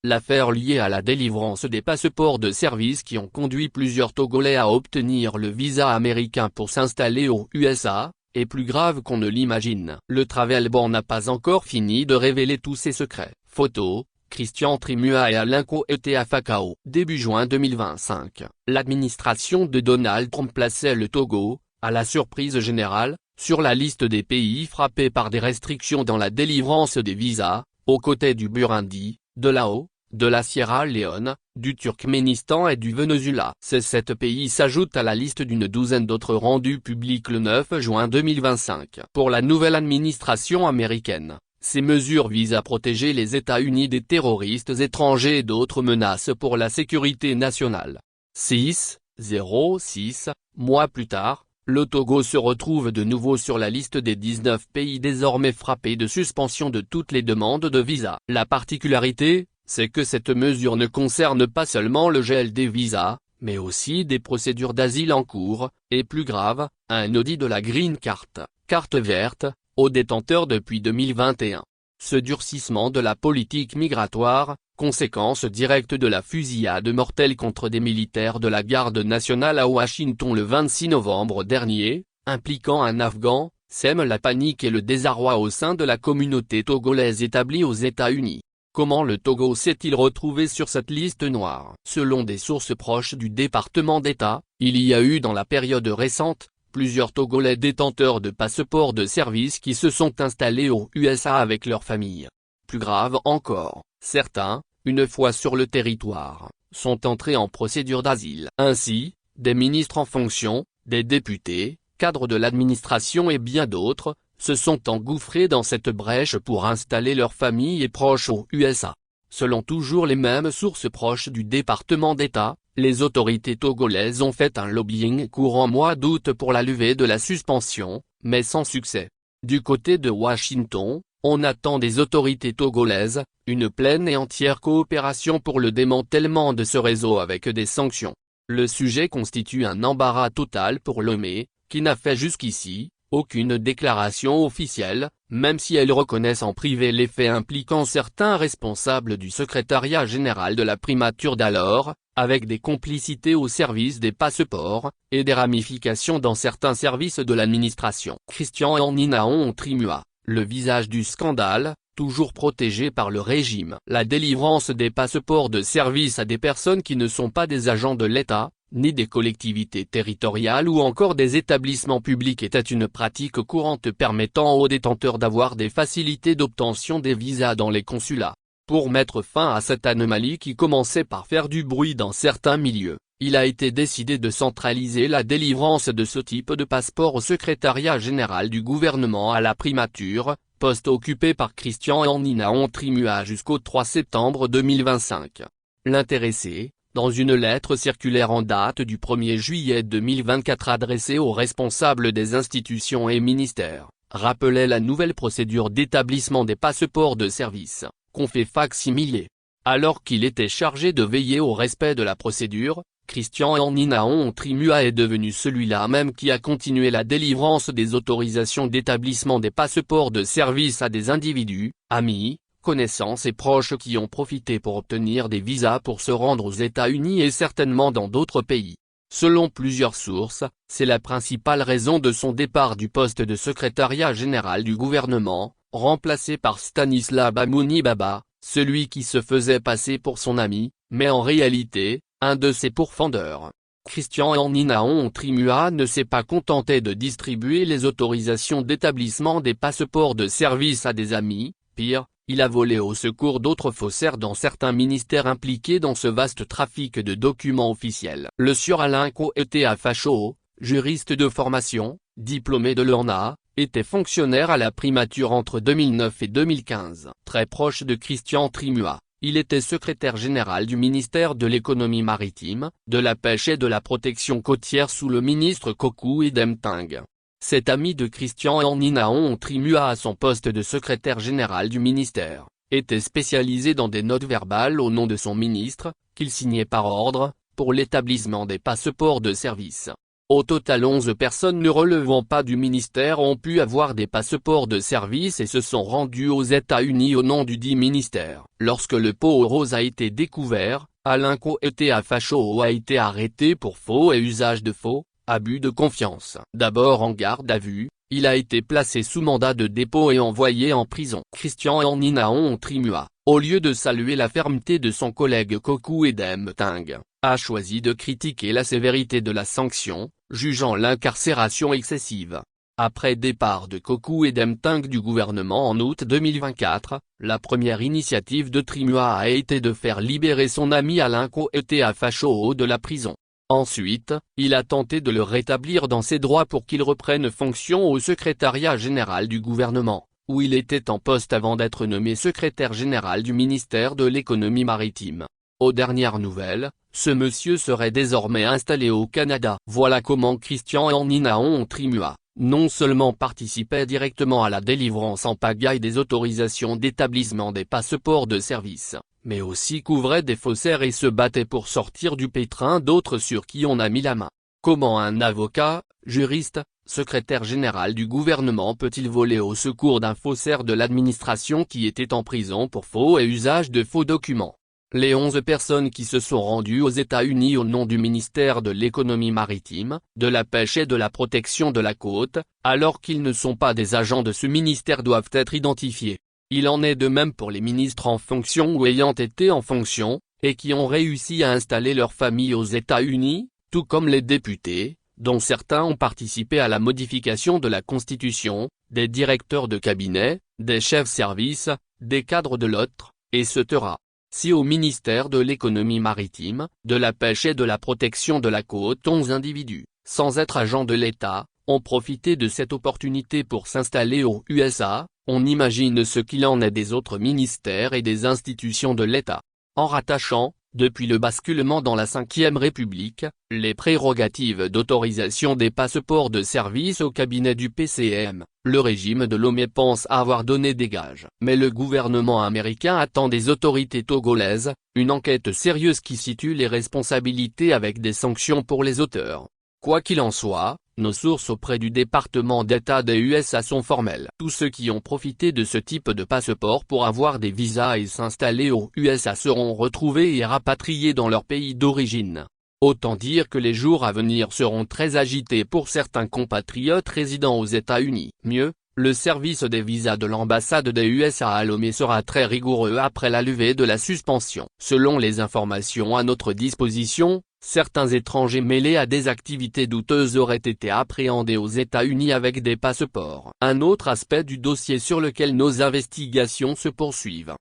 l'affaire liée à la délivrance des passeports de service qui ont conduit plusieurs Togolais à obtenir le visa américain pour s'installer aux USA, est plus grave qu'on ne l'imagine. Le Travel Ban n'a pas encore fini de révéler tous ses secrets. Photo, Christian Trimua et Alain Coete à Fakao. Début juin 2025, l'administration de Donald Trump plaçait le Togo, à la surprise générale, sur la liste des pays frappés par des restrictions dans la délivrance des visas, aux côtés du Burundi, de Laos, de la Sierra Leone, du Turkménistan et du Venezuela. Ces 7 pays s'ajoutent à la liste d'une douzaine d'autres rendus publics le 9 juin 2025. Pour la nouvelle administration américaine, ces mesures visent à protéger les États-Unis des terroristes étrangers et d'autres menaces pour la sécurité nationale. 6,06 mois plus tard, le Togo se retrouve de nouveau sur la liste des 19 pays désormais frappés de suspension de toutes les demandes de visa. La particularité, c'est que cette mesure ne concerne pas seulement le gel des visas, mais aussi des procédures d'asile en cours, et plus grave, un audit de la Green Card, carte verte, aux détenteurs depuis 2021. Ce durcissement de la politique migratoire, conséquence directe de la fusillade mortelle contre des militaires de la garde nationale à Washington le 26 novembre dernier, impliquant un Afghan, sème la panique et le désarroi au sein de la communauté togolaise établie aux États-Unis. Comment le Togo s'est-il retrouvé sur cette liste noire? Selon des sources proches du département d'État, il y a eu dans la période récente, plusieurs Togolais détenteurs de passeports de service qui se sont installés aux USA avec leur famille. Plus grave encore, certains, une fois sur le territoire, sont entrés en procédure d'asile. Ainsi, des ministres en fonction, des députés, cadres de l'administration et bien d'autres, se sont engouffrés dans cette brèche pour installer leurs familles et proches aux USA. Selon toujours les mêmes sources proches du département d'État, les autorités togolaises ont fait un lobbying courant mois d'août pour la levée de la suspension, mais sans succès. Du côté de Washington, on attend des autorités togolaises, une pleine et entière coopération pour le démantèlement de ce réseau avec des sanctions. Le sujet constitue un embarras total pour Lomé, qui n'a fait jusqu'ici aucune déclaration officielle, même si elle reconnaît en privé les faits impliquant certains responsables du secrétariat général de la primature d'alors, avec des complicités au service des passeports, et des ramifications dans certains services de l'administration. Christian Ninaon Trimua, le visage du scandale, toujours protégé par le régime. La délivrance des passeports de service à des personnes qui ne sont pas des agents de l'État, ni des collectivités territoriales ou encore des établissements publics était une pratique courante permettant aux détenteurs d'avoir des facilités d'obtention des visas dans les consulats. Pour mettre fin à cette anomalie qui commençait par faire du bruit dans certains milieux, il a été décidé de centraliser la délivrance de ce type de passeport au secrétariat général du gouvernement à la primature, poste occupé par Christian Ninaon Trimua jusqu'au 3 septembre 2025. L'intéressé, dans une lettre circulaire en date du 1er juillet 2024 adressée aux responsables des institutions et ministères, rappelait la nouvelle procédure d'établissement des passeports de service, qu'on fait fac-similé. Alors qu'il était chargé de veiller au respect de la procédure, Christian Ninaon Trimua est devenu celui-là même qui a continué la délivrance des autorisations d'établissement des passeports de service à des individus, amis, connaissances et proches qui ont profité pour obtenir des visas pour se rendre aux États-Unis et certainement dans d'autres pays. Selon plusieurs sources, c'est la principale raison de son départ du poste de secrétariat général du gouvernement, remplacé par Stanislav Amouni-Baba, celui qui se faisait passer pour son ami, mais en réalité, un de ses pourfendeurs. Christian Ninaon Trimua ne s'est pas contenté de distribuer les autorisations d'établissement des passeports de service à des amis, pire, il a volé au secours d'autres faussaires dans certains ministères impliqués dans ce vaste trafic de documents officiels. Le sieur Alain Coete à Fakao, juriste de formation, diplômé de l'ENA, était fonctionnaire à la primature entre 2009 et 2015. Très proche de Christian Trimua, il était secrétaire général du ministère de l'économie maritime, de la pêche et de la protection côtière sous le ministre Kokou Idem-Ting. Cet ami de Christian Ninaon Trimua à son poste de secrétaire général du ministère, était spécialisé dans des notes verbales au nom de son ministre, qu'il signait par ordre, pour l'établissement des passeports de service. Au total 11 personnes ne relevant pas du ministère ont pu avoir des passeports de service et se sont rendues aux États-Unis au nom du dit ministère. Lorsque le pot rose a été découvert, Alain Coetea Facho a été arrêté pour faux et usage de faux, abus de confiance. D'abord en garde à vue, il a été placé sous mandat de dépôt et envoyé en prison. Christian Horninaon Trimua, au lieu de saluer la fermeté de son collègue Kokou Edem Ting, a choisi de critiquer la sévérité de la sanction, jugeant l'incarcération excessive. Après départ de Kokou Edem Ting du gouvernement en août 2024, la première initiative de Trimua a été de faire libérer son ami Alain Coetea Facho de la prison. Ensuite, il a tenté de le rétablir dans ses droits pour qu'il reprenne fonction au secrétariat général du gouvernement, où il était en poste avant d'être nommé secrétaire général du ministère de l'économie maritime. Aux dernières nouvelles, ce monsieur serait désormais installé au Canada. Voilà comment Christian Horninaon Trimua, non seulement participait directement à la délivrance en pagaille des autorisations d'établissement des passeports de service, mais aussi couvrait des faussaires et se battait pour sortir du pétrin d'autres sur qui on a mis la main. Comment un avocat, juriste, secrétaire général du gouvernement peut-il voler au secours d'un faussaire de l'administration qui était en prison pour faux et usage de faux documents? Les 11 personnes qui se sont rendues aux États-Unis au nom du ministère de l'économie maritime, de la pêche et de la protection de la côte, alors qu'ils ne sont pas des agents de ce ministère, doivent être identifiés. Il en est de même pour les ministres en fonction ou ayant été en fonction, et qui ont réussi à installer leur famille aux États-Unis, tout comme les députés, dont certains ont participé à la modification de la Constitution, des directeurs de cabinet, des chefs-service, des cadres de l'autre, etc. Si au ministère de l'économie maritime, de la pêche et de la protection de la côte 11 individus, sans être agents de l'État, ont profité de cette opportunité pour s'installer aux USA, on imagine ce qu'il en est des autres ministères et des institutions de l'État. En rattachant, depuis le basculement dans la Ve République, les prérogatives d'autorisation des passeports de service au cabinet du PCM, le régime de Lomé pense avoir donné des gages. Mais le gouvernement américain attend des autorités togolaises, une enquête sérieuse qui situe les responsabilités avec des sanctions pour les auteurs. Quoi qu'il en soit, nos sources auprès du département d'État des USA sont formelles. Tous ceux qui ont profité de ce type de passeport pour avoir des visas et s'installer aux USA seront retrouvés et rapatriés dans leur pays d'origine. Autant dire que les jours à venir seront très agités pour certains compatriotes résidant aux États-Unis. Mieux, le service des visas de l'ambassade des USA à Lomé sera très rigoureux après la levée de la suspension. Selon les informations à notre disposition, certains étrangers mêlés à des activités douteuses auraient été appréhendés aux États-Unis avec des passeports. Un autre aspect du dossier sur lequel nos investigations se poursuivent,